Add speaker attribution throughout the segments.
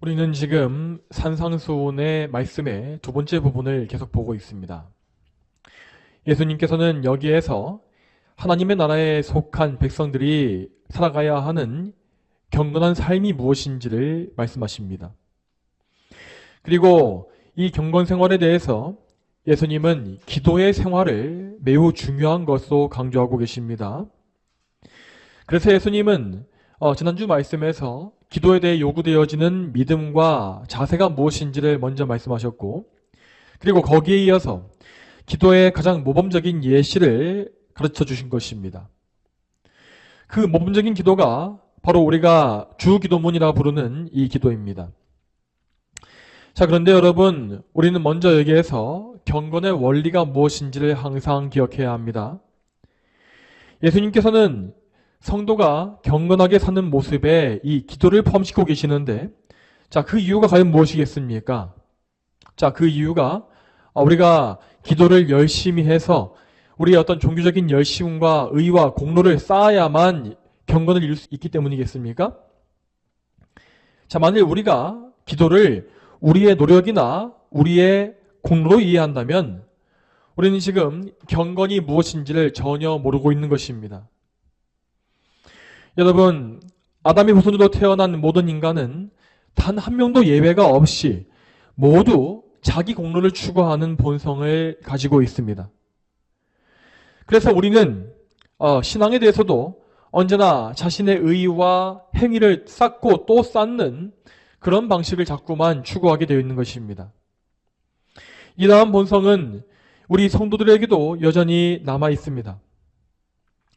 Speaker 1: 우리는 지금 산상수훈의 말씀의 두 번째 부분을 계속 보고 있습니다. 예수님께서는 여기에서 하나님의 나라에 속한 백성들이 살아가야 하는 경건한 삶이 무엇인지를 말씀하십니다. 그리고 이 경건 생활에 대해서 예수님은 기도의 생활을 매우 중요한 것으로 강조하고 계십니다. 그래서 예수님은 지난주 말씀에서 기도에 대해 요구되어지는 믿음과 자세가 무엇인지를 먼저 말씀하셨고, 그리고 거기에 이어서 기도의 가장 모범적인 예시를 가르쳐 주신 것입니다. 그 모범적인 기도가 바로 우리가 주기도문이라 부르는 이 기도입니다. 자, 그런데 여러분, 우리는 먼저 여기에서 경건의 원리가 무엇인지를 항상 기억해야 합니다. 예수님께서는 성도가 경건하게 사는 모습에 이 기도를 포함시키고 계시는데, 자, 그 이유가 과연 무엇이겠습니까? 자, 그 이유가 우리가 기도를 열심히 해서 우리의 어떤 종교적인 열심과 의와 공로를 쌓아야만 경건을 이룰 수 있기 때문이겠습니까? 자, 만일 우리가 기도를 우리의 노력이나 우리의 공로로 이해한다면 우리는 지금 경건이 무엇인지를 전혀 모르고 있는 것입니다. 여러분, 아담의 후손으로 태어난 모든 인간은 단 한 명도 예외가 없이 모두 자기 공로를 추구하는 본성을 가지고 있습니다. 그래서 우리는 신앙에 대해서도 언제나 자신의 의와 행위를 쌓고 또 쌓는 그런 방식을 자꾸만 추구하게 되어 있는 것입니다. 이러한 본성은 우리 성도들에게도 여전히 남아 있습니다.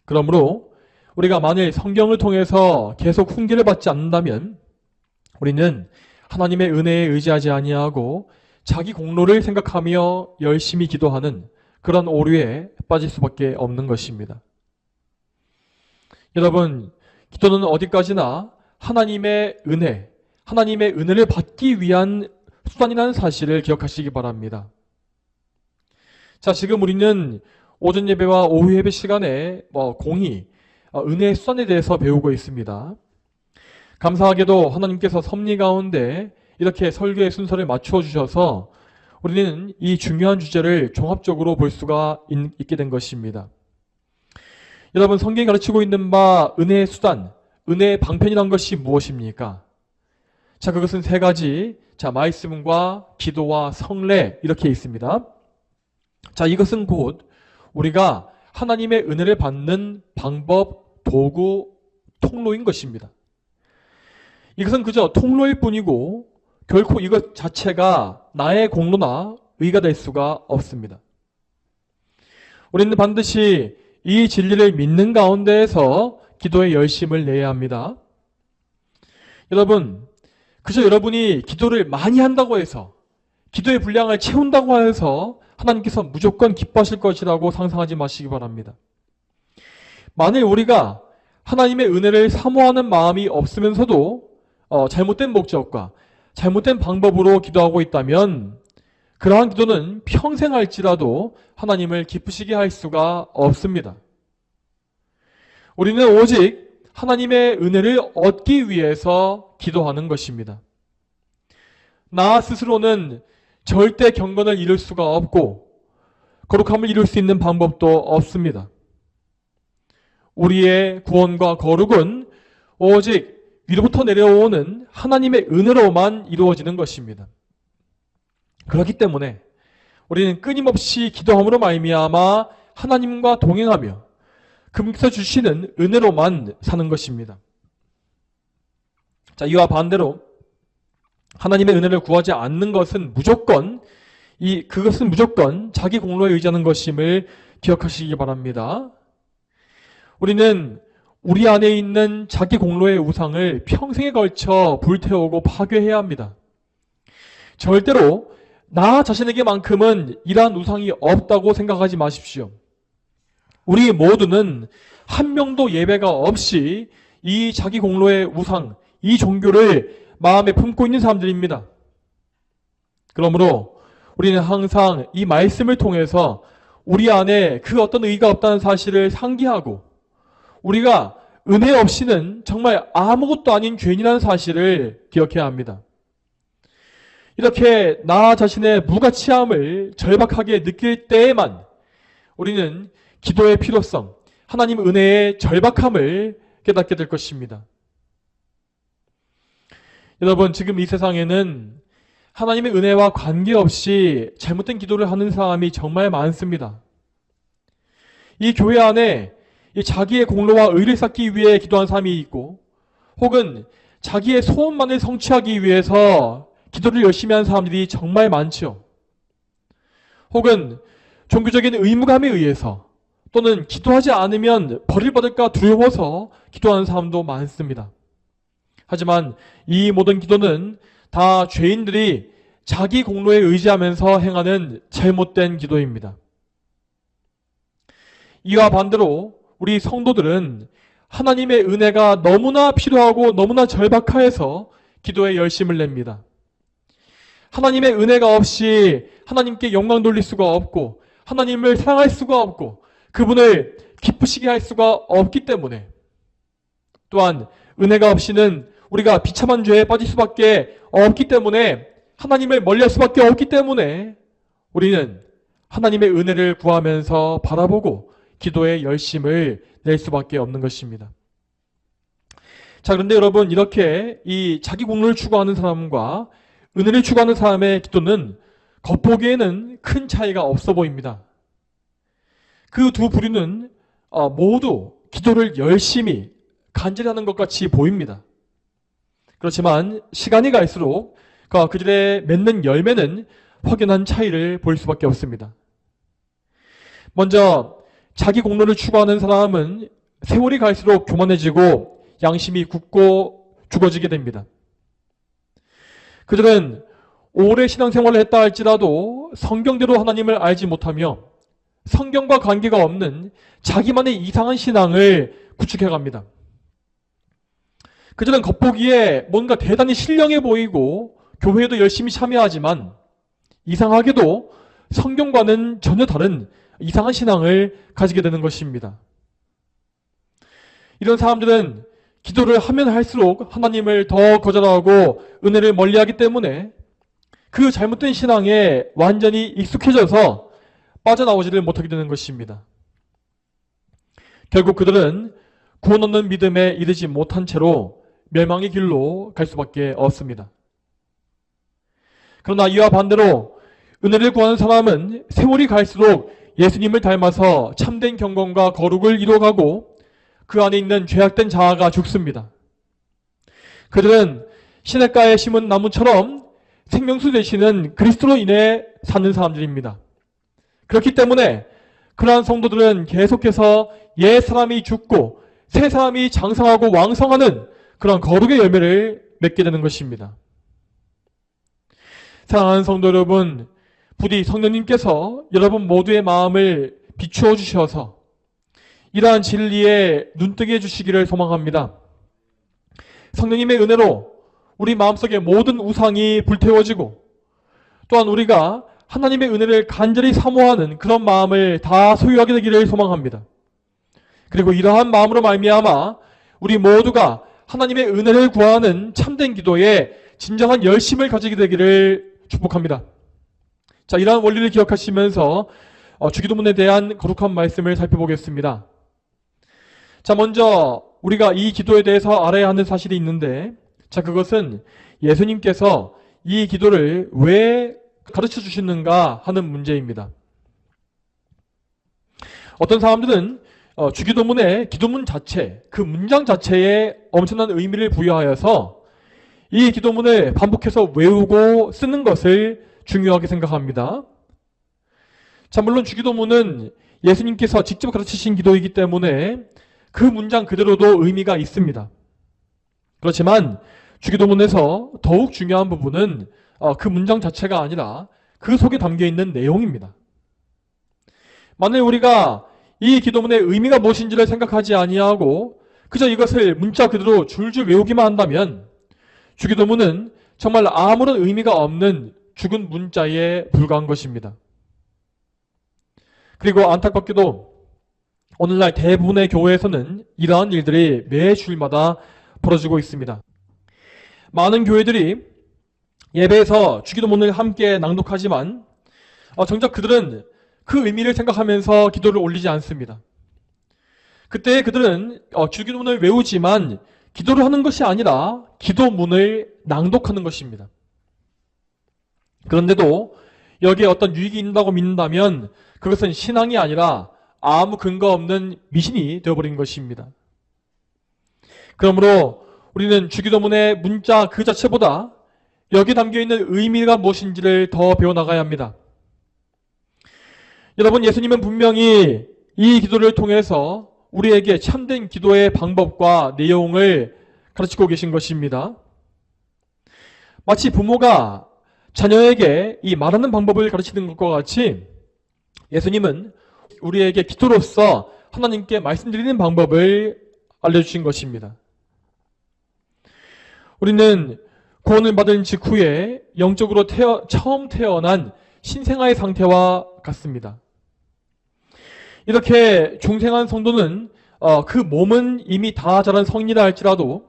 Speaker 1: 그러므로 우리가 만일 성경을 통해서 계속 훈계를 받지 않는다면 우리는 하나님의 은혜에 의지하지 아니하고 자기 공로를 생각하며 열심히 기도하는 그런 오류에 빠질 수밖에 없는 것입니다. 여러분, 기도는 어디까지나 하나님의 은혜를 받기 위한 수단이라는 사실을 기억하시기 바랍니다. 자, 지금 우리는 오전 예배와 오후 예배 시간에 공의, 은혜의 수단에 대해서 배우고 있습니다. 감사하게도 하나님께서 섭리 가운데 이렇게 설교의 순서를 맞추어 주셔서 우리는 이 중요한 주제를 종합적으로 볼 수가 있게 된 것입니다. 여러분, 성경이 가르치고 있는 바 은혜의 수단, 은혜의 방편이란 것이 무엇입니까? 자, 그것은 세 가지. 자, 말씀과 기도와 성례 이렇게 있습니다. 자, 이것은 곧 우리가 하나님의 은혜를 받는 방법, 도구, 통로인 것입니다. 이것은 그저 통로일 뿐이고 결코 이것 자체가 나의 공로나 의가 될 수가 없습니다. 우리는 반드시 이 진리를 믿는 가운데에서 기도에 열심을 내야 합니다. 여러분, 그저 여러분이 기도를 많이 한다고 해서, 기도의 분량을 채운다고 해서 하나님께서 무조건 기뻐하실 것이라고 상상하지 마시기 바랍니다. 만일 우리가 하나님의 은혜를 사모하는 마음이 없으면서도 잘못된 목적과 잘못된 방법으로 기도하고 있다면 그러한 기도는 평생 할지라도 하나님을 기쁘시게 할 수가 없습니다. 우리는 오직 하나님의 은혜를 얻기 위해서 기도하는 것입니다. 나 스스로는 절대 경건을 이룰 수가 없고 거룩함을 이룰 수 있는 방법도 없습니다. 우리의 구원과 거룩은 오직 위로부터 내려오는 하나님의 은혜로만 이루어지는 것입니다. 그렇기 때문에 우리는 끊임없이 기도함으로 말미암아 하나님과 동행하며 그분께서 주시는 은혜로만 사는 것입니다. 자, 이와 반대로 하나님의 은혜를 구하지 않는 것은 그것은 무조건 자기 공로에 의지하는 것임을 기억하시기 바랍니다. 우리는 우리 안에 있는 자기 공로의 우상을 평생에 걸쳐 불태우고 파괴해야 합니다. 절대로 나 자신에게만큼은 이러한 우상이 없다고 생각하지 마십시오. 우리 모두는 한 명도 예외가 없이 이 자기 공로의 우상, 이 종교를 마음에 품고 있는 사람들입니다. 그러므로 우리는 항상 이 말씀을 통해서 우리 안에 그 어떤 의의가 없다는 사실을 상기하고 우리가 은혜 없이는 정말 아무것도 아닌 죄인이라는 사실을 기억해야 합니다. 이렇게 나 자신의 무가치함을 절박하게 느낄 때에만 우리는 기도의 필요성, 하나님 은혜의 절박함을 깨닫게 될 것입니다. 여러분, 지금 이 세상에는 하나님의 은혜와 관계없이 잘못된 기도를 하는 사람이 정말 많습니다. 이 교회 안에 자기의 공로와 의를 쌓기 위해 기도한 사람이 있고, 혹은 자기의 소원만을 성취하기 위해서 기도를 열심히 하는 사람들이 정말 많죠. 혹은 종교적인 의무감에 의해서, 또는 기도하지 않으면 벌을 받을까 두려워서 기도하는 사람도 많습니다. 하지만 이 모든 기도는 다 죄인들이 자기 공로에 의지하면서 행하는 잘못된 기도입니다. 이와 반대로 우리 성도들은 하나님의 은혜가 너무나 필요하고 너무나 절박하여서 기도에 열심을 냅니다. 하나님의 은혜가 없이 하나님께 영광 돌릴 수가 없고, 하나님을 사랑할 수가 없고, 그분을 기쁘시게 할 수가 없기 때문에, 또한 은혜가 없이는 우리가 비참한 죄에 빠질 수밖에 없기 때문에, 하나님을 멀리할 수밖에 없기 때문에 우리는 하나님의 은혜를 구하면서 바라보고 기도에 열심을 낼 수밖에 없는 것입니다. 자, 그런데 여러분, 이렇게 이 자기 공로를 추구하는 사람과 은혜를 추구하는 사람의 기도는 겉보기에는 큰 차이가 없어 보입니다. 그 두 부류는 모두 기도를 열심히 간절히 하는 것 같이 보입니다. 그렇지만 시간이 갈수록 그들의 맺는 열매는 확연한 차이를 볼 수밖에 없습니다. 먼저 자기 공로를 추구하는 사람은 세월이 갈수록 교만해지고 양심이 굳고 죽어지게 됩니다. 그들은 오래 신앙생활을 했다 할지라도 성경대로 하나님을 알지 못하며 성경과 관계가 없는 자기만의 이상한 신앙을 구축해 갑니다. 그들은 겉보기에 뭔가 대단히 신령해 보이고 교회에도 열심히 참여하지만 이상하게도 성경과는 전혀 다른 이상한 신앙을 가지게 되는 것입니다. 이런 사람들은 기도를 하면 할수록 하나님을 더 거절하고 은혜를 멀리하기 때문에 그 잘못된 신앙에 완전히 익숙해져서 빠져나오지를 못하게 되는 것입니다. 결국 그들은 구원 얻는 믿음에 이르지 못한 채로 멸망의 길로 갈 수밖에 없습니다. 그러나 이와 반대로 은혜를 구하는 사람은 세월이 갈수록 예수님을 닮아서 참된 경건과 거룩을 이루어가고 그 안에 있는 죄악된 자아가 죽습니다. 그들은 시냇가에 심은 나무처럼 생명수 되시는 그리스도로 인해 사는 사람들입니다. 그렇기 때문에 그러한 성도들은 계속해서 옛 사람이 죽고 새 사람이 장성하고 왕성하는 그런 거룩의 열매를 맺게 되는 것입니다. 사랑하는 성도 여러분, 부디 성령님께서 여러분 모두의 마음을 비추어 주셔서 이러한 진리에 눈뜨게 해주시기를 소망합니다. 성령님의 은혜로 우리 마음속의 모든 우상이 불태워지고, 또한 우리가 하나님의 은혜를 간절히 사모하는 그런 마음을 다 소유하게 되기를 소망합니다. 그리고 이러한 마음으로 말미암아 우리 모두가 하나님의 은혜를 구하는 참된 기도에 진정한 열심을 가지게 되기를 축복합니다. 자, 이러한 원리를 기억하시면서 주기도문에 대한 거룩한 말씀을 살펴보겠습니다. 자, 먼저 우리가 이 기도에 대해서 알아야 하는 사실이 있는데, 자, 그것은 예수님께서 이 기도를 왜 가르쳐 주시는가 하는 문제입니다. 어떤 사람들은 주기도문의 기도문 자체, 그 문장 자체에 엄청난 의미를 부여하여서 이 기도문을 반복해서 외우고 쓰는 것을 중요하게 생각합니다. 자, 물론 주기도문은 예수님께서 직접 가르치신 기도이기 때문에 그 문장 그대로도 의미가 있습니다. 그렇지만 주기도문에서 더욱 중요한 부분은 그 문장 자체가 아니라 그 속에 담겨있는 내용입니다. 만일 우리가 이 기도문의 의미가 무엇인지를 생각하지 아니하고 그저 이것을 문자 그대로 줄줄 외우기만 한다면 주기도문은 정말 아무런 의미가 없는 죽은 문자에 불과한 것입니다. 그리고 안타깝게도 오늘날 대부분의 교회에서는 이러한 일들이 매 주일마다 벌어지고 있습니다. 많은 교회들이 예배에서 주기도문을 함께 낭독하지만 정작 그들은 그 의미를 생각하면서 기도를 올리지 않습니다. 그때 그들은 주기도문을 외우지만 기도를 하는 것이 아니라 기도문을 낭독하는 것입니다. 그런데도 여기에 어떤 유익이 있다고 믿는다면 그것은 신앙이 아니라 아무 근거 없는 미신이 되어버린 것입니다. 그러므로 우리는 주기도문의 문자 그 자체보다 여기 담겨있는 의미가 무엇인지를 더 배워나가야 합니다. 여러분, 예수님은 분명히 이 기도를 통해서 우리에게 참된 기도의 방법과 내용을 가르치고 계신 것입니다. 마치 부모가 자녀에게 이 말하는 방법을 가르치는 것과 같이 예수님은 우리에게 기도로서 하나님께 말씀드리는 방법을 알려주신 것입니다. 우리는 구원을 받은 직후에 영적으로 처음 태어난 신생아의 상태와 같습니다. 이렇게 중생한 성도는 그 몸은 이미 다 자란 성인이라 할지라도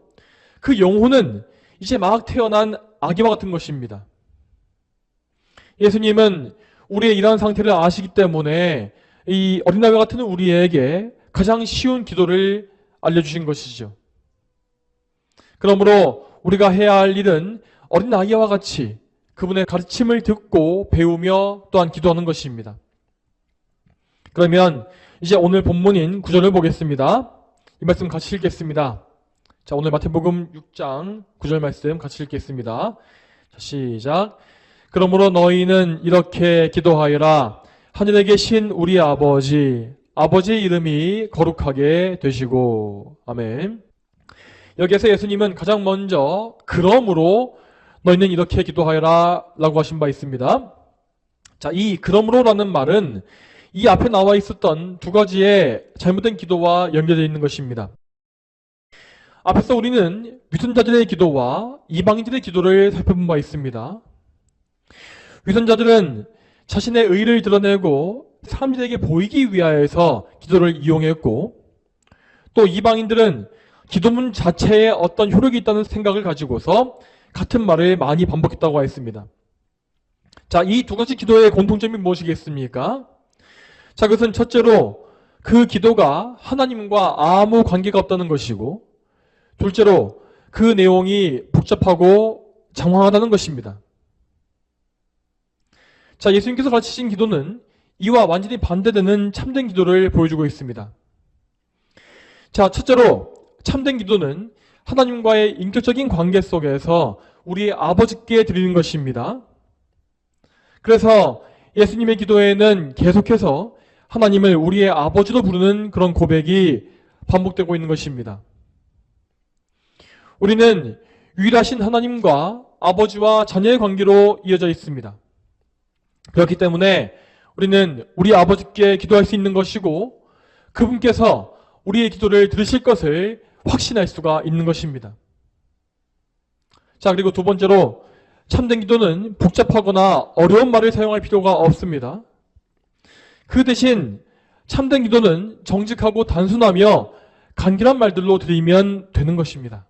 Speaker 1: 그 영혼은 이제 막 태어난 아기와 같은 것입니다. 예수님은 우리의 이러한 상태를 아시기 때문에 이 어린아이와 같은 우리에게 가장 쉬운 기도를 알려주신 것이죠. 그러므로 우리가 해야 할 일은 어린아이와 같이 그분의 가르침을 듣고 배우며 또한 기도하는 것입니다. 그러면 이제 오늘 본문인 9절을 보겠습니다. 이 말씀 같이 읽겠습니다. 자, 오늘 마태복음 6장 9절 말씀 같이 읽겠습니다. 자, 시작. 그러므로 너희는 이렇게 기도하여라. 하늘에 계신 우리 아버지의 이름이 거룩하게 되시고. 아멘. 여기에서 예수님은 가장 먼저 그러므로 너희는 이렇게 기도하여라 라고 하신 바 있습니다. 자, 이 그러므로라는 말은 이 앞에 나와 있었던 두 가지의 잘못된 기도와 연결되어 있는 것입니다. 앞에서 우리는 위선자들의 기도와 이방인들의 기도를 살펴본 바 있습니다. 위선자들은 자신의 의를 드러내고 사람들에게 보이기 위하여서 기도를 이용했고, 또 이방인들은 기도문 자체에 어떤 효력이 있다는 생각을 가지고서 같은 말을 많이 반복했다고 했습니다. 자, 이 두 가지 기도의 공통점이 무엇이겠습니까? 자, 그것은 첫째로 그 기도가 하나님과 아무 관계가 없다는 것이고, 둘째로 그 내용이 복잡하고 장황하다는 것입니다. 자, 예수님께서 가르치신 기도는 이와 완전히 반대되는 참된 기도를 보여주고 있습니다. 자, 첫째로 참된 기도는 하나님과의 인격적인 관계 속에서 우리의 아버지께 드리는 것입니다. 그래서 예수님의 기도에는 계속해서 하나님을 우리의 아버지로 부르는 그런 고백이 반복되고 있는 것입니다. 우리는 유일하신 하나님과 아버지와 자녀의 관계로 이어져 있습니다. 그렇기 때문에 우리는 우리 아버지께 기도할 수 있는 것이고 그분께서 우리의 기도를 들으실 것을 확신할 수가 있는 것입니다. 자, 그리고 두 번째로 참된 기도는 복잡하거나 어려운 말을 사용할 필요가 없습니다. 그 대신 참된 기도는 정직하고 단순하며 간결한 말들로 드리면 되는 것입니다.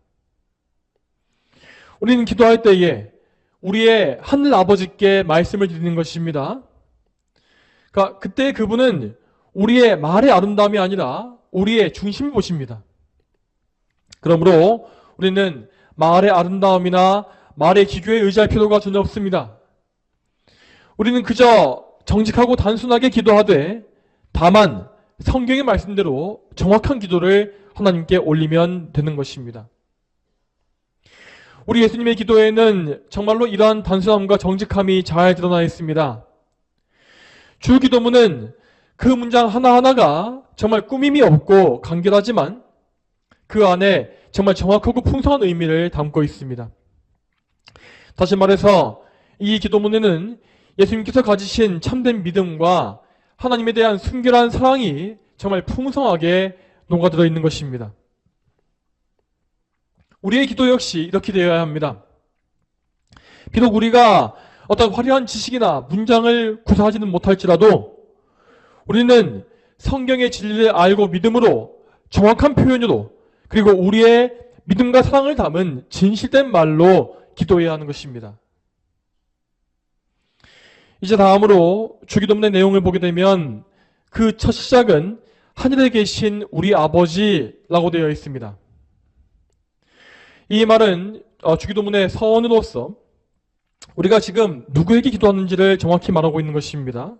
Speaker 1: 우리는 기도할 때에 우리의 하늘 아버지께 말씀을 드리는 것입니다. 그러니까 그때 그분은 우리의 말의 아름다움이 아니라 우리의 중심을 보십니다. 그러므로 우리는 말의 아름다움이나 말의 기교에 의지할 필요가 전혀 없습니다. 우리는 그저 정직하고 단순하게 기도하되 다만 성경의 말씀대로 정확한 기도를 하나님께 올리면 되는 것입니다. 우리 예수님의 기도에는 정말로 이러한 단순함과 정직함이 잘 드러나 있습니다. 주 기도문은 그 문장 하나하나가 정말 꾸밈이 없고 간결하지만 그 안에 정말 정확하고 풍성한 의미를 담고 있습니다. 다시 말해서 이 기도문에는 예수님께서 가지신 참된 믿음과 하나님에 대한 순결한 사랑이 정말 풍성하게 녹아들어 있는 것입니다. 우리의 기도 역시 이렇게 되어야 합니다. 비록 우리가 어떤 화려한 지식이나 문장을 구사하지는 못할지라도 우리는 성경의 진리를 알고 믿음으로 정확한 표현으로 그리고 우리의 믿음과 사랑을 담은 진실된 말로 기도해야 하는 것입니다. 이제 다음으로 주기도문의 내용을 보게 되면 그 첫 시작은 하늘에 계신 우리 아버지라고 되어 있습니다. 이 말은 주기도문의 서원으로서 우리가 지금 누구에게 기도하는지를 정확히 말하고 있는 것입니다.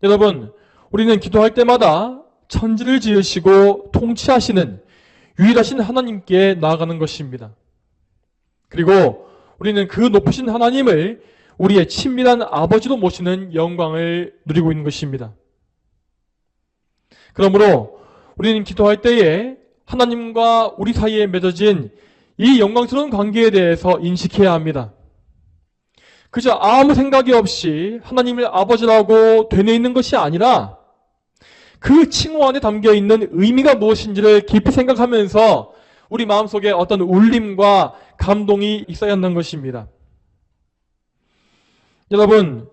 Speaker 1: 여러분, 우리는 기도할 때마다 천지를 지으시고 통치하시는 유일하신 하나님께 나아가는 것입니다. 그리고 우리는 그 높으신 하나님을 우리의 친밀한 아버지로 모시는 영광을 누리고 있는 것입니다. 그러므로 우리는 기도할 때에 하나님과 우리 사이에 맺어진 이 영광스러운 관계에 대해서 인식해야 합니다. 그저 아무 생각이 없이 하나님을 아버지라고 되뇌이는 것이 아니라 그 칭호 안에 담겨있는 의미가 무엇인지를 깊이 생각하면서 우리 마음속에 어떤 울림과 감동이 있어야 한다는 것입니다. 여러분,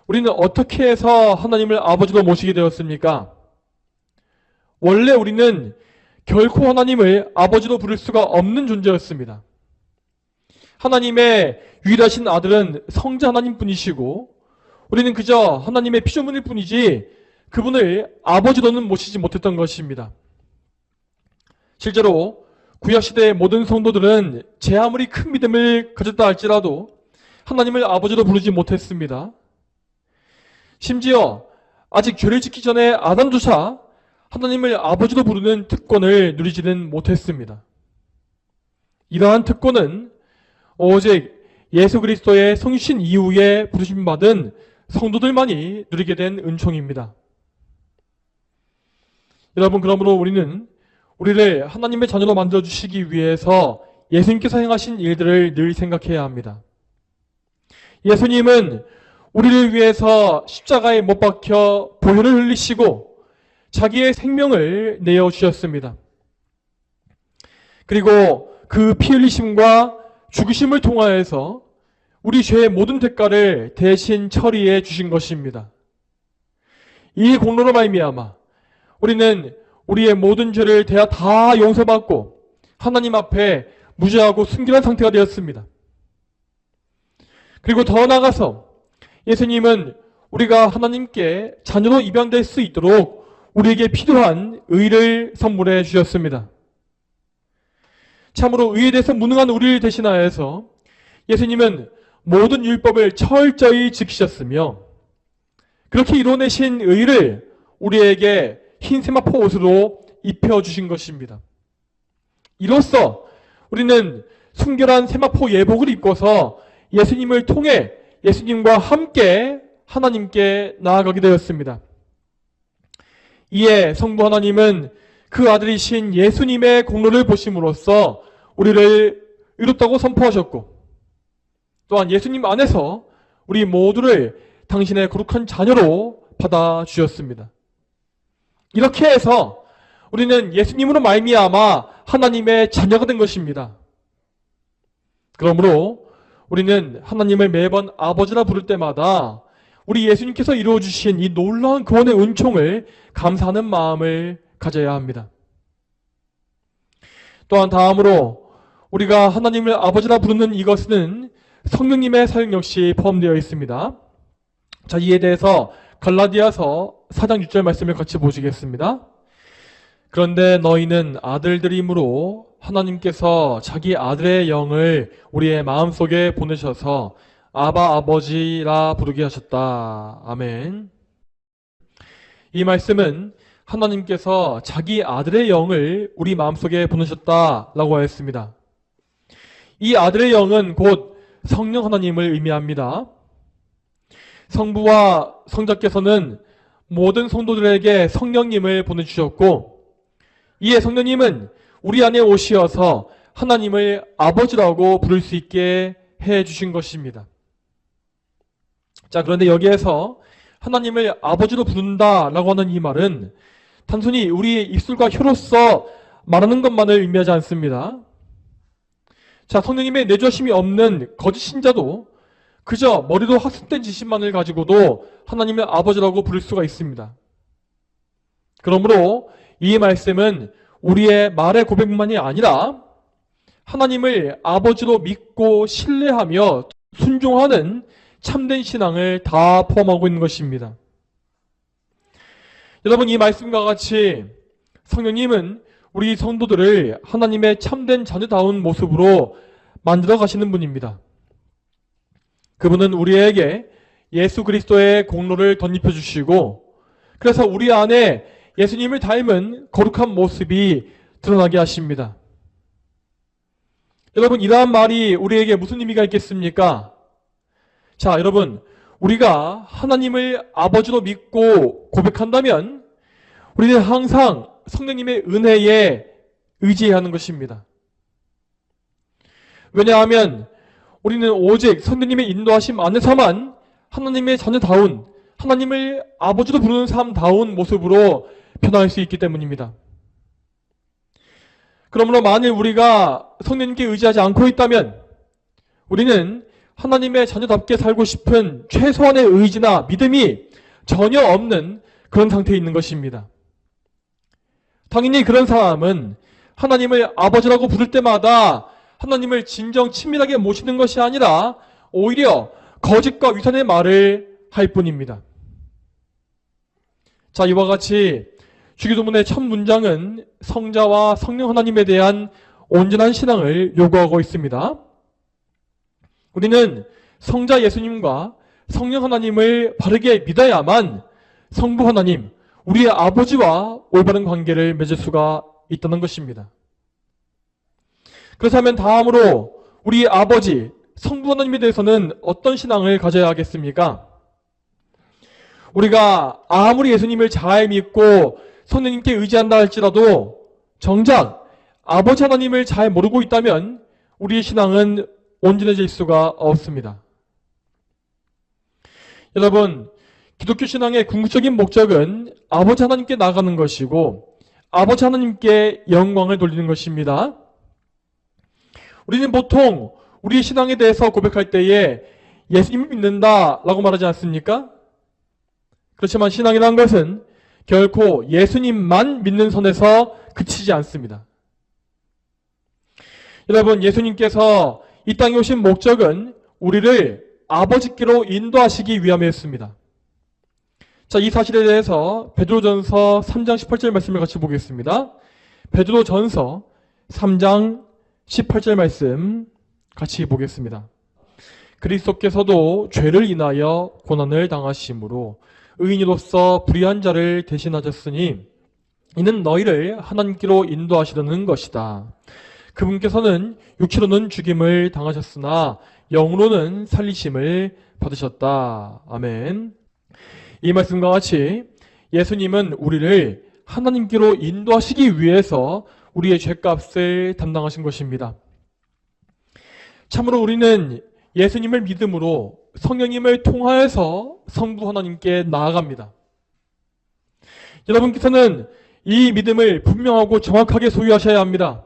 Speaker 1: 우리는 어떻게 해서 하나님을 아버지로 모시게 되었습니까? 원래 우리는 결코 하나님을 아버지로 부를 수가 없는 존재였습니다. 하나님의 유일하신 아들은 성자 하나님뿐이시고 우리는 그저 하나님의 피조물일 뿐이지 그분을 아버지로는 모시지 못했던 것입니다. 실제로 구약시대의 모든 성도들은 제 아무리 큰 믿음을 가졌다 할지라도 하나님을 아버지로 부르지 못했습니다. 심지어 아직 죄를 짓기 전에 아담조차 하나님을 아버지로 부르는 특권을 누리지는 못했습니다. 이러한 특권은 오직 예수 그리스도의 성신 이후에 부르심 받은 성도들만이 누리게 된 은총입니다. 여러분, 그러므로 우리는 우리를 하나님의 자녀로 만들어주시기 위해서 예수님께서 행하신 일들을 늘 생각해야 합니다. 예수님은 우리를 위해서 십자가에 못 박혀 보혈을 흘리시고 자기의 생명을 내어주셨습니다. 그리고 그 피 흘리심과 죽으심을 통하여서 우리 죄의 모든 대가를 대신 처리해 주신 것입니다. 이 공로로 말미암아 우리는 우리의 모든 죄를 다 용서받고 하나님 앞에 무죄하고 순결한 상태가 되었습니다. 그리고 더 나아가서 예수님은 우리가 하나님께 자녀로 입양될 수 있도록 우리에게 필요한 의를 선물해 주셨습니다. 참으로 의에 대해서 무능한 우리를 대신하여서 예수님은 모든 율법을 철저히 지키셨으며 그렇게 이뤄내신 의를 우리에게 흰 세마포 옷으로 입혀주신 것입니다. 이로써 우리는 순결한 세마포 예복을 입고서 예수님을 통해 예수님과 함께 하나님께 나아가게 되었습니다. 이에 성부 하나님은 그 아들이신 예수님의 공로를 보심으로써 우리를 의롭다고 선포하셨고 또한 예수님 안에서 우리 모두를 당신의 거룩한 자녀로 받아주셨습니다. 이렇게 해서 우리는 예수님으로 말미암아 하나님의 자녀가 된 것입니다. 그러므로 우리는 하나님을 매번 아버지라 부를 때마다 우리 예수님께서 이루어주신 이 놀라운 구원의 은총을 감사하는 마음을 가져야 합니다. 또한 다음으로 우리가 하나님을 아버지라 부르는 이것은 성령님의 사역 역시 포함되어 있습니다. 자, 이에 대해서 갈라디아서 4장 6절 말씀을 같이 보시겠습니다. 그런데 너희는 아들들이므로 하나님께서 자기 아들의 영을 우리의 마음속에 보내셔서 아바 아버지라 부르게 하셨다. 아멘. 이 말씀은 하나님께서 자기 아들의 영을 우리 마음속에 보내셨다라고 하였습니다. 이 아들의 영은 곧 성령 하나님을 의미합니다. 성부와 성자께서는 모든 성도들에게 성령님을 보내주셨고 이에 성령님은 우리 안에 오시어서 하나님을 아버지라고 부를 수 있게 해주신 것입니다. 자, 그런데 여기에서 하나님을 아버지로 부른다라고 하는 이 말은 단순히 우리의 입술과 혀로서 말하는 것만을 의미하지 않습니다. 자, 성령님의 내주하심이 없는 거짓 신자도 그저 머리로 학습된 지식만을 가지고도 하나님을 아버지라고 부를 수가 있습니다. 그러므로 이 말씀은 우리의 말의 고백만이 아니라 하나님을 아버지로 믿고 신뢰하며 순종하는 참된 신앙을 다 포함하고 있는 것입니다. 여러분, 이 말씀과 같이 성령님은 우리 성도들을 하나님의 참된 자녀다운 모습으로 만들어 가시는 분입니다. 그분은 우리에게 예수 그리스도의 공로를 덧입혀 주시고, 그래서 우리 안에 예수님을 닮은 거룩한 모습이 드러나게 하십니다. 여러분, 이러한 말이 우리에게 무슨 의미가 있겠습니까? 자, 여러분, 우리가 하나님을 아버지로 믿고 고백한다면 우리는 항상 성령님의 은혜에 의지해야 하는 것입니다. 왜냐하면 우리는 오직 성령님의 인도하심 안에서만 하나님의 자녀다운, 하나님을 아버지로 부르는 사람다운 모습으로 변화할 수 있기 때문입니다. 그러므로 만일 우리가 성령님께 의지하지 않고 있다면 우리는 하나님의 자녀답게 살고 싶은 최소한의 의지나 믿음이 전혀 없는 그런 상태에 있는 것입니다. 당연히 그런 사람은 하나님을 아버지라고 부를 때마다 하나님을 진정 친밀하게 모시는 것이 아니라 오히려 거짓과 위선의 말을 할 뿐입니다. 자, 이와 같이 주기도문의 첫 문장은 성자와 성령 하나님에 대한 온전한 신앙을 요구하고 있습니다. 우리는 성자 예수님과 성령 하나님을 바르게 믿어야만 성부 하나님, 우리의 아버지와 올바른 관계를 맺을 수가 있다는 것입니다. 그렇다면 다음으로 우리 아버지, 성부 하나님에 대해서는 어떤 신앙을 가져야 하겠습니까? 우리가 아무리 예수님을 잘 믿고 성령님께 의지한다 할지라도 정작 아버지 하나님을 잘 모르고 있다면 우리의 신앙은 온전해질 수가 없습니다. 여러분, 기독교 신앙의 궁극적인 목적은 아버지 하나님께 나아가는 것이고 아버지 하나님께 영광을 돌리는 것입니다. 우리는 보통 우리 신앙에 대해서 고백할 때에 예수님을 믿는다라고 말하지 않습니까? 그렇지만 신앙이라는 것은 결코 예수님만 믿는 선에서 그치지 않습니다. 여러분, 예수님께서 이 땅에 오신 목적은 우리를 아버지께로 인도하시기 위함이었습니다. 자, 이 사실에 대해서 베드로전서 3장 18절 말씀을 같이 보겠습니다. 베드로전서 3장 18절 말씀 같이 보겠습니다. 그리스도께서도 죄를 인하여 고난을 당하심으로 의인으로서 불의한 자를 대신하셨으니 이는 너희를 하나님께로 인도하시려는 것이다. 그분께서는 육체로는 죽임을 당하셨으나 영으로는 살리심을 받으셨다. 아멘. 이 말씀과 같이 예수님은 우리를 하나님께로 인도하시기 위해서 우리의 죄값을 담당하신 것입니다. 참으로 우리는 예수님을 믿음으로 성령님을 통하여서 성부 하나님께 나아갑니다. 여러분께서는 이 믿음을 분명하고 정확하게 소유하셔야 합니다.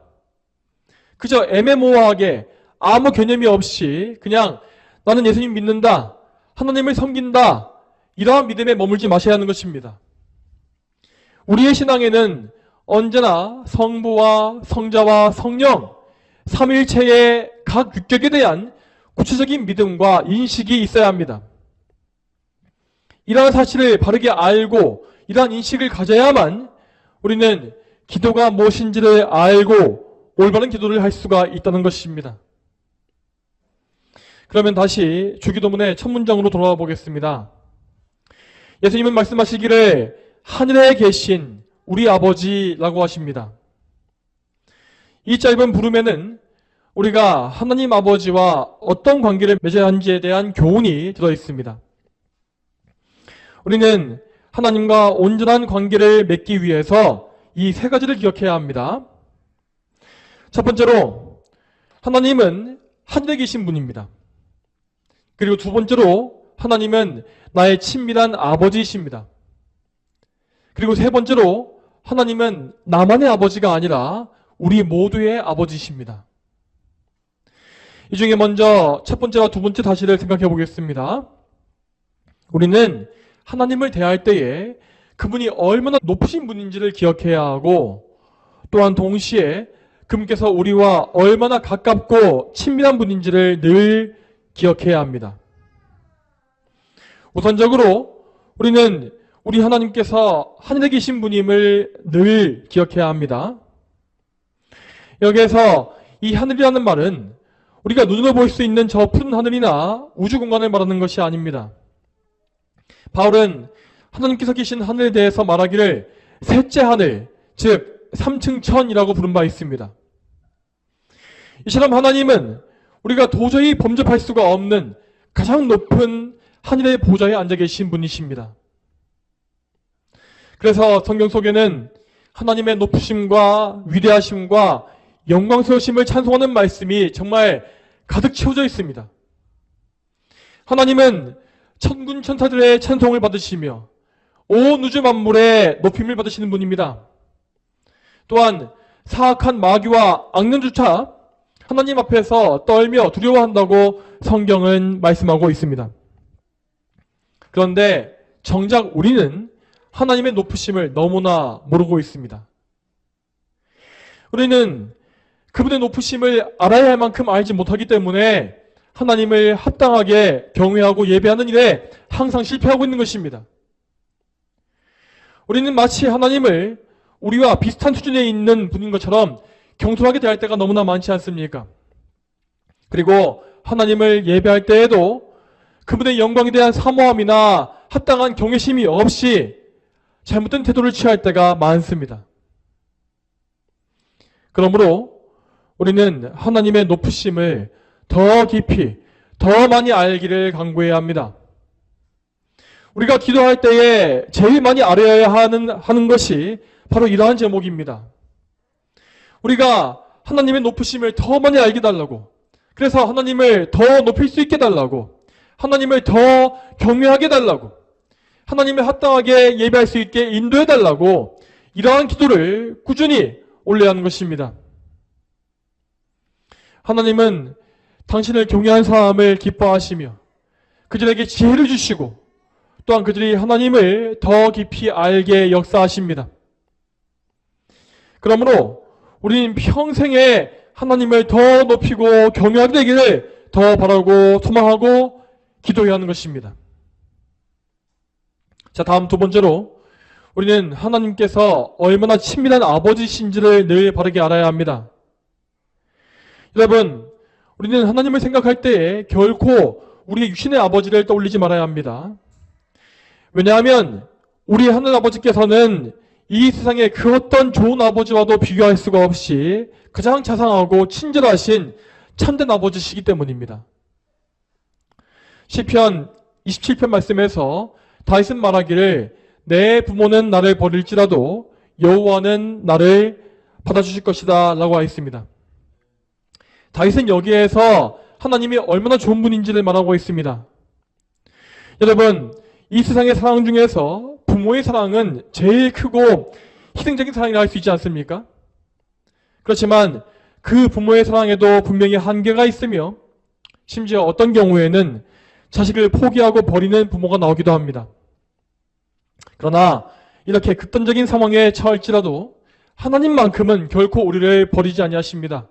Speaker 1: 그저 애매모호하게 아무 개념이 없이 그냥 나는 예수님 믿는다, 하나님을 섬긴다, 이러한 믿음에 머물지 마셔야 하는 것입니다. 우리의 신앙에는 언제나 성부와 성자와 성령, 삼위일체의 각 육격에 대한 구체적인 믿음과 인식이 있어야 합니다. 이러한 사실을 바르게 알고 이러한 인식을 가져야만 우리는 기도가 무엇인지를 알고 올바른 기도를 할 수가 있다는 것입니다. 그러면 다시 주기도문의 첫 문장으로 돌아와 보겠습니다. 예수님은 말씀하시기를 하늘에 계신 우리 아버지라고 하십니다. 이 짧은 부름에는 우리가 하나님 아버지와 어떤 관계를 맺어야 하는지에 대한 교훈이 들어있습니다. 우리는 하나님과 온전한 관계를 맺기 위해서 이 세 가지를 기억해야 합니다. 첫 번째로 하나님은 하늘에 계신 분입니다. 그리고 두 번째로 하나님은 나의 친밀한 아버지이십니다. 그리고 세 번째로 하나님은 나만의 아버지가 아니라 우리 모두의 아버지이십니다. 이 중에 먼저 첫 번째와 두 번째 사실을 생각해 보겠습니다. 우리는 하나님을 대할 때에 그분이 얼마나 높으신 분인지를 기억해야 하고 또한 동시에 그분께서 우리와 얼마나 가깝고 친밀한 분인지를 늘 기억해야 합니다. 우선적으로 우리는 우리 하나님께서 하늘에 계신 분임을 늘 기억해야 합니다. 여기에서 이 하늘이라는 말은 우리가 눈으로 볼 수 있는 저 푸른 하늘이나 우주 공간을 말하는 것이 아닙니다. 바울은 하나님께서 계신 하늘에 대해서 말하기를 셋째 하늘, 즉 3층 천이라고 부른 바 있습니다. 이처럼 하나님은 우리가 도저히 범접할 수가 없는 가장 높은 하늘의 보좌에 앉아 계신 분이십니다. 그래서 성경 속에는 하나님의 높으심과 위대하심과 영광스러우심을 찬송하는 말씀이 정말 가득 채워져 있습니다. 하나님은 천군 천사들의 찬송을 받으시며 온 우주 만물의 높임을 받으시는 분입니다. 또한 사악한 마귀와 악령조차 하나님 앞에서 떨며 두려워한다고 성경은 말씀하고 있습니다. 그런데 정작 우리는 하나님의 높으심을 너무나 모르고 있습니다. 우리는 그분의 높으심을 알아야 할 만큼 알지 못하기 때문에 하나님을 합당하게 경외하고 예배하는 일에 항상 실패하고 있는 것입니다. 우리는 마치 하나님을 우리와 비슷한 수준에 있는 분인 것처럼 경솔하게 대할 때가 너무나 많지 않습니까? 그리고 하나님을 예배할 때에도 그분의 영광에 대한 사모함이나 합당한 경외심이 없이 잘못된 태도를 취할 때가 많습니다. 그러므로 우리는 하나님의 높으심을 더 깊이, 더 많이 알기를 간구해야 합니다. 우리가 기도할 때에 제일 많이 알아야 하는 것이 바로 이러한 제목입니다. 우리가 하나님의 높으심을 더 많이 알게 달라고, 그래서 하나님을 더 높일 수 있게 달라고, 하나님을 더 경외하게 달라고, 하나님을 합당하게 예배할 수 있게 인도해 달라고 이러한 기도를 꾸준히 올려야 하는 것입니다. 하나님은 당신을 경외한 사람을 기뻐하시며 그들에게 지혜를 주시고 또한 그들이 하나님을 더 깊이 알게 역사하십니다. 그러므로 우리는 평생에 하나님을 더 높이고 경외하게 되기를 더 바라고 소망하고 기도해야 하는 것입니다. 자, 다음 두 번째로 우리는 하나님께서 얼마나 친밀한 아버지신지를 늘 바르게 알아야 합니다. 여러분, 우리는 하나님을 생각할 때에 결코 우리의 육신의 아버지를 떠올리지 말아야 합니다. 왜냐하면 우리 하늘 아버지께서는 이 세상의 그 어떤 좋은 아버지와도 비교할 수가 없이 가장 자상하고 친절하신 참된 아버지시기 때문입니다. 시편 27편 말씀에서 다윗은 말하기를 내 부모는 나를 버릴지라도 여호와는 나를 받아주실 것이다 라고 하였습니다. 다윗은 여기에서 하나님이 얼마나 좋은 분인지를 말하고 있습니다. 여러분, 이 세상의 사랑 중에서 부모의 사랑은 제일 크고 희생적인 사랑이라 할 수 있지 않습니까? 그렇지만 그 부모의 사랑에도 분명히 한계가 있으며 심지어 어떤 경우에는 자식을 포기하고 버리는 부모가 나오기도 합니다. 그러나 이렇게 극단적인 상황에 처할지라도 하나님만큼은 결코 우리를 버리지 아니하십니다.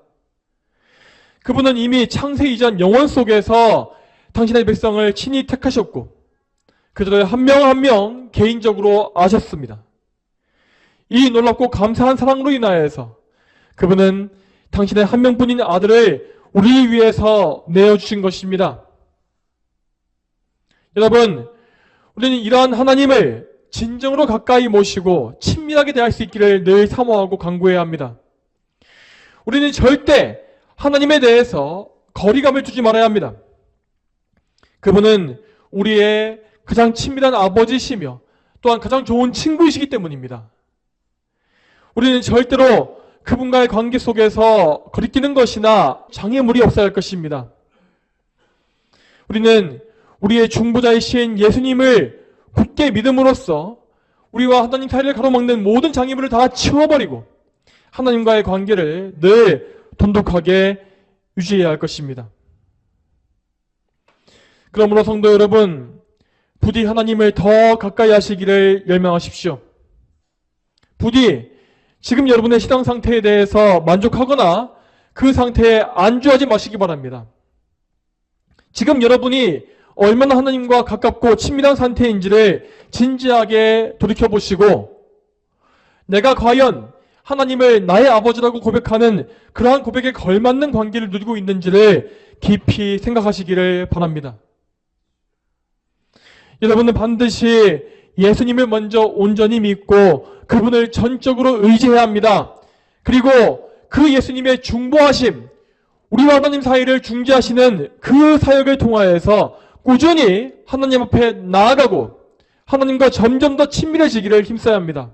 Speaker 1: 그분은 이미 창세 이전 영원 속에서 당신의 백성을 친히 택하셨고 그들을 한 명 한 명 개인적으로 아셨습니다. 이 놀랍고 감사한 사랑으로 인하여서 그분은 당신의 한 명뿐인 아들을 우리를 위해서 내어주신 것입니다. 여러분, 우리는 이러한 하나님을 진정으로 가까이 모시고 친밀하게 대할 수 있기를 늘 사모하고 간구해야 합니다. 우리는 절대 하나님에 대해서 거리감을 두지 말아야 합니다. 그분은 우리의 가장 친밀한 아버지시며 또한 가장 좋은 친구이시기 때문입니다. 우리는 절대로 그분과의 관계 속에서 거리끼는 것이나 장애물이 없어야 할 것입니다. 우리는 우리의 중보자이신 예수님을 굳게 믿음으로써 우리와 하나님 사이를 가로막는 모든 장애물을 다 치워버리고 하나님과의 관계를 늘 돈독하게 유지해야 할 것입니다. 그러므로 성도 여러분, 부디 하나님을 더 가까이 하시기를 열망하십시오. 부디 지금 여러분의 신앙 상태에 대해서 만족하거나 그 상태에 안주하지 마시기 바랍니다. 지금 여러분이 얼마나 하나님과 가깝고 친밀한 상태인지를 진지하게 돌이켜보시고 내가 과연 하나님을 나의 아버지라고 고백하는 그러한 고백에 걸맞는 관계를 누리고 있는지를 깊이 생각하시기를 바랍니다. 여러분은 반드시 예수님을 먼저 온전히 믿고 그분을 전적으로 의지해야 합니다. 그리고 그 예수님의 중보하심, 우리와 하나님 사이를 중재하시는 그 사역을 통하여서 꾸준히 하나님 앞에 나아가고 하나님과 점점 더 친밀해지기를 힘써야 합니다.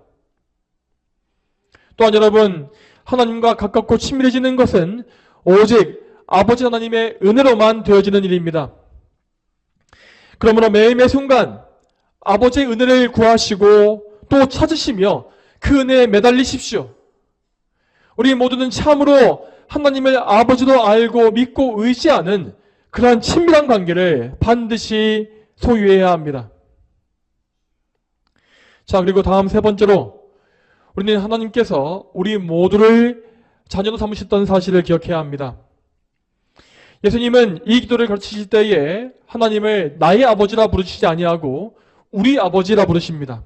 Speaker 1: 또한 여러분, 하나님과 가깝고 친밀해지는 것은 오직 아버지 하나님의 은혜로만 되어지는 일입니다. 그러므로 매일매 순간 아버지의 은혜를 구하시고 또 찾으시며 그 은혜에 매달리십시오. 우리 모두는 참으로 하나님을 아버지로 알고 믿고 의지하는 그러한 친밀한 관계를 반드시 소유해야 합니다. 자, 그리고 다음 세 번째로 우리는 하나님께서 우리 모두를 자녀로 삼으셨던 사실을 기억해야 합니다. 예수님은 이 기도를 가르치실 때에 하나님을 나의 아버지라 부르시지 아니하고 우리 아버지라 부르십니다.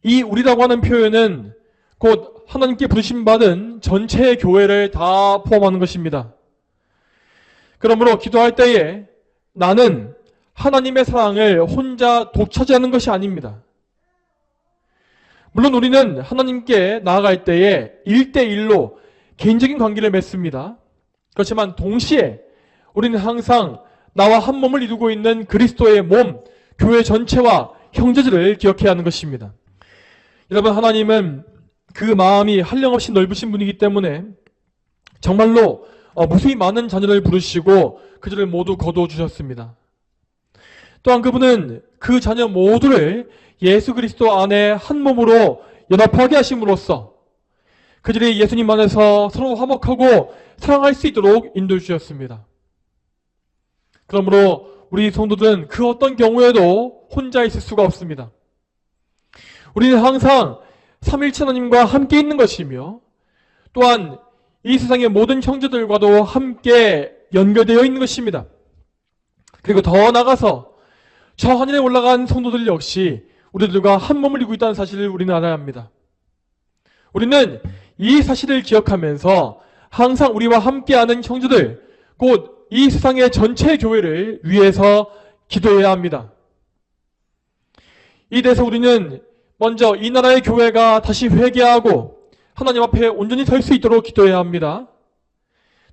Speaker 1: 이 우리라고 하는 표현은 곧 하나님께 부르심받은 전체의 교회를 다 포함하는 것입니다. 그러므로 기도할 때에 나는 하나님의 사랑을 혼자 독차지하는 것이 아닙니다. 물론 우리는 하나님께 나아갈 때에 1대1로 개인적인 관계를 맺습니다. 그렇지만 동시에 우리는 항상 나와 한 몸을 이루고 있는 그리스도의 몸, 교회 전체와 형제들을 기억해야 하는 것입니다. 여러분, 하나님은 그 마음이 한량없이 넓으신 분이기 때문에 정말로 무수히 많은 자녀를 부르시고 그들을 모두 거두어주셨습니다. 또한 그분은 그 자녀 모두를 예수 그리스도 안에 한 몸으로 연합하게 하심으로써 그들이 예수님 안에서 서로 화목하고 사랑할 수 있도록 인도해 주셨습니다. 그러므로 우리 성도들은 그 어떤 경우에도 혼자 있을 수가 없습니다. 우리는 항상 삼일체 하나님과 함께 있는 것이며 또한 이 세상의 모든 형제들과도 함께 연결되어 있는 것입니다. 그리고 더 나아가서 저 하늘에 올라간 성도들 역시 우리들과 한 몸을 이루고 있다는 사실을 우리는 알아야 합니다. 우리는 이 사실을 기억하면서 항상 우리와 함께하는 형제들, 곧 이 세상의 전체 교회를 위해서 기도해야 합니다. 이 대해서 우리는 먼저 이 나라의 교회가 다시 회개하고 하나님 앞에 온전히 설 수 있도록 기도해야 합니다.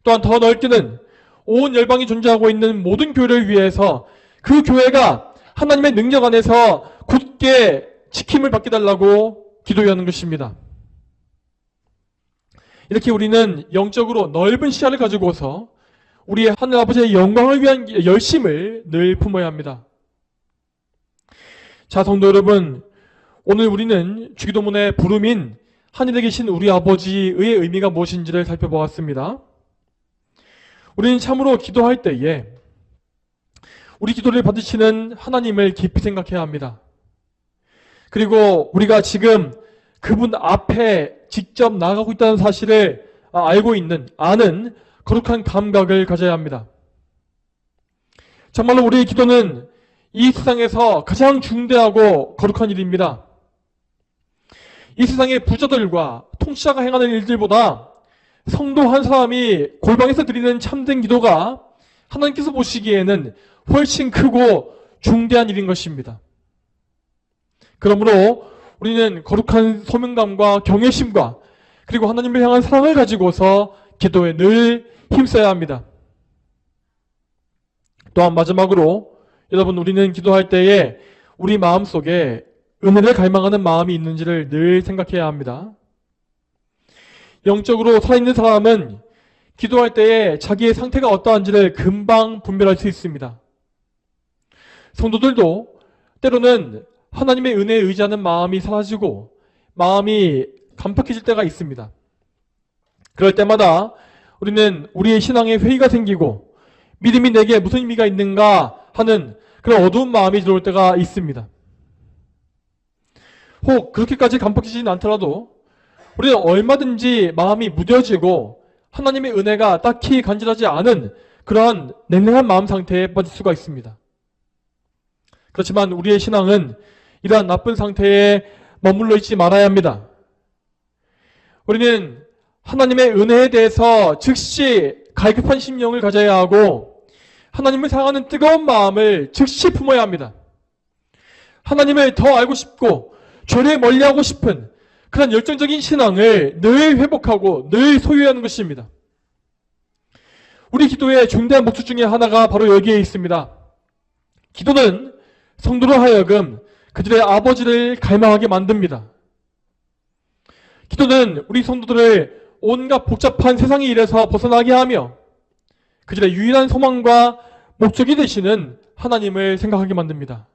Speaker 1: 또한 더 넓게는 온 열방이 존재하고 있는 모든 교회를 위해서 그 교회가 하나님의 능력 안에서 굳게 지킴을 받게 달라고 기도해야 하는 것입니다. 이렇게 우리는 영적으로 넓은 시야를 가지고서 우리의 하늘 아버지의 영광을 위한 열심을 늘 품어야 합니다. 자, 성도 여러분, 오늘 우리는 주기도문의 부름인 하늘에 계신 우리 아버지의 의미가 무엇인지를 살펴보았습니다. 우리는 참으로 기도할 때에 우리 기도를 받으시는 하나님을 깊이 생각해야 합니다. 그리고 우리가 지금 그분 앞에 직접 나아가고 있다는 사실을 알고 있는, 아는 거룩한 감각을 가져야 합니다. 정말로 우리의 기도는 이 세상에서 가장 중대하고 거룩한 일입니다. 이 세상의 부자들과 통치자가 행하는 일들보다 성도 한 사람이 골방에서 드리는 참된 기도가 하나님께서 보시기에는 훨씬 크고 중대한 일인 것입니다. 그러므로 우리는 거룩한 소명감과 경외심과 그리고 하나님을 향한 사랑을 가지고서 기도에 늘 힘써야 합니다. 또한 마지막으로 여러분, 우리는 기도할 때에 우리 마음속에 은혜를 갈망하는 마음이 있는지를 늘 생각해야 합니다. 영적으로 살아있는 사람은 기도할 때에 자기의 상태가 어떠한지를 금방 분별할 수 있습니다. 성도들도 때로는 하나님의 은혜에 의지하는 마음이 사라지고 마음이 간팍해질 때가 있습니다. 그럴 때마다 우리는 우리의 신앙에 회의가 생기고 믿음이 내게 무슨 의미가 있는가 하는 그런 어두운 마음이 들어올 때가 있습니다. 혹 그렇게까지 간팍해지진 않더라도 우리는 얼마든지 마음이 무뎌지고 하나님의 은혜가 딱히 간절하지 않은 그러한 냉랭한 마음 상태에 빠질 수가 있습니다. 그렇지만 우리의 신앙은 이러한 나쁜 상태에 머물러 있지 말아야 합니다. 우리는 하나님의 은혜에 대해서 즉시 갈급한 심령을 가져야 하고 하나님을 사랑하는 뜨거운 마음을 즉시 품어야 합니다. 하나님을 더 알고 싶고 죄를 멀리하고 싶은 그런 열정적인 신앙을 늘 회복하고 늘 소유해야 하는 것입니다. 우리 기도의 중대한 목적 중에 하나가 바로 여기에 있습니다. 기도는 성도로 하여금 그들의 아버지를 갈망하게 만듭니다. 기도는 우리 성도들을 온갖 복잡한 세상의 일에서 벗어나게 하며 그들의 유일한 소망과 목적이 되시는 하나님을 생각하게 만듭니다.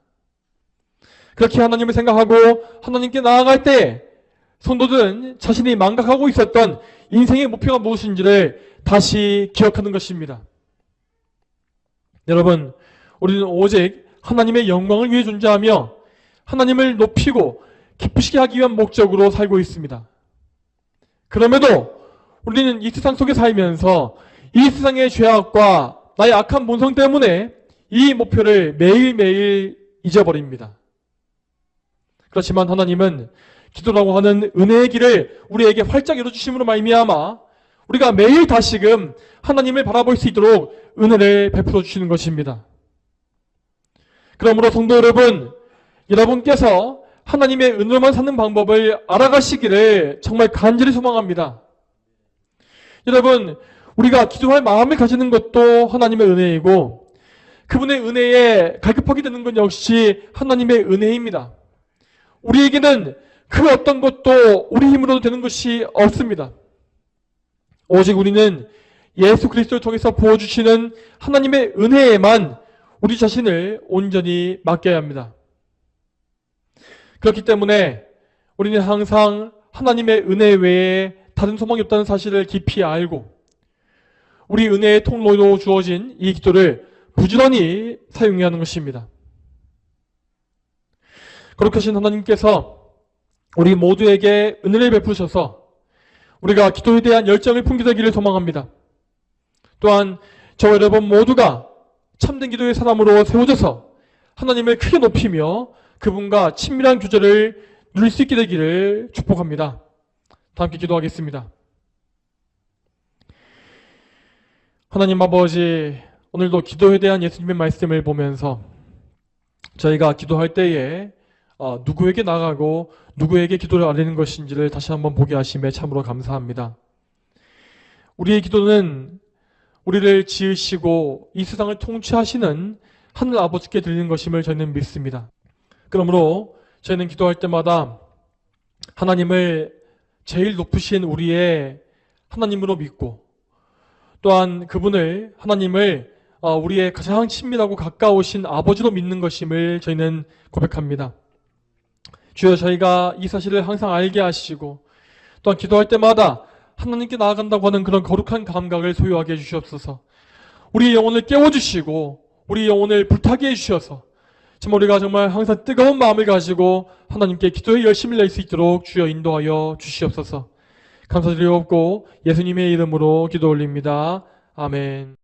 Speaker 1: 그렇게 하나님을 생각하고 하나님께 나아갈 때 성도들은 자신이 망각하고 있었던 인생의 목표가 무엇인지를 다시 기억하는 것입니다. 여러분, 우리는 오직 하나님의 영광을 위해 존재하며 하나님을 높이고 기쁘시게 하기 위한 목적으로 살고 있습니다. 그럼에도 우리는 이 세상 속에 살면서 이 세상의 죄악과 나의 악한 본성 때문에 이 목표를 매일매일 잊어버립니다. 그렇지만 하나님은 기도라고 하는 은혜의 길을 우리에게 활짝 열어주심으로 말미암아 우리가 매일 다시금 하나님을 바라볼 수 있도록 은혜를 베풀어 주시는 것입니다. 그러므로 성도 여러분, 여러분께서 하나님의 은혜로만 사는 방법을 알아가시기를 정말 간절히 소망합니다. 여러분, 우리가 기도할 마음을 가지는 것도 하나님의 은혜이고 그분의 은혜에 갈급하게 되는 것 역시 하나님의 은혜입니다. 우리에게는 그 어떤 것도 우리 힘으로도 되는 것이 없습니다. 오직 우리는 예수 그리스도를 통해서 부어주시는 하나님의 은혜에만 우리 자신을 온전히 맡겨야 합니다. 그렇기 때문에 우리는 항상 하나님의 은혜 외에 다른 소망이 없다는 사실을 깊이 알고 우리 은혜의 통로로 주어진 이 기도를 부지런히 사용해야 하는 것입니다. 거룩하신 하나님께서 우리 모두에게 은혜를 베푸셔서 우리가 기도에 대한 열정을 품게 되기를 소망합니다. 또한 저 여러분 모두가 참된 기도의 사람으로 세워져서 하나님을 크게 높이며 그분과 친밀한 교제를 누릴 수 있게 되기를 축복합니다. 다 함께 기도하겠습니다. 하나님 아버지, 오늘도 기도에 대한 예수님의 말씀을 보면서 저희가 기도할 때에 누구에게 나가고 누구에게 기도를 아뢰는 것인지를 다시 한번 보게 하심에 참으로 감사합니다. 우리의 기도는 우리를 지으시고 이 세상을 통치하시는 하늘 아버지께 드리는 것임을 저희는 믿습니다. 그러므로 저희는 기도할 때마다 하나님을 제일 높으신 우리의 하나님으로 믿고 또한 그분을 하나님을 우리의 가장 친밀하고 가까우신 아버지로 믿는 것임을 저희는 고백합니다. 주여, 저희가 이 사실을 항상 알게 하시고 또한 기도할 때마다 하나님께 나아간다고 하는 그런 거룩한 감각을 소유하게 해주시옵소서. 우리의 영혼을 깨워주시고 우리의 영혼을 불타게 해주셔서 정말 우리가 정말 항상 뜨거운 마음을 가지고 하나님께 기도에 열심히 낼 수 있도록 주여 인도하여 주시옵소서. 감사드리옵고 예수님의 이름으로 기도 올립니다. 아멘.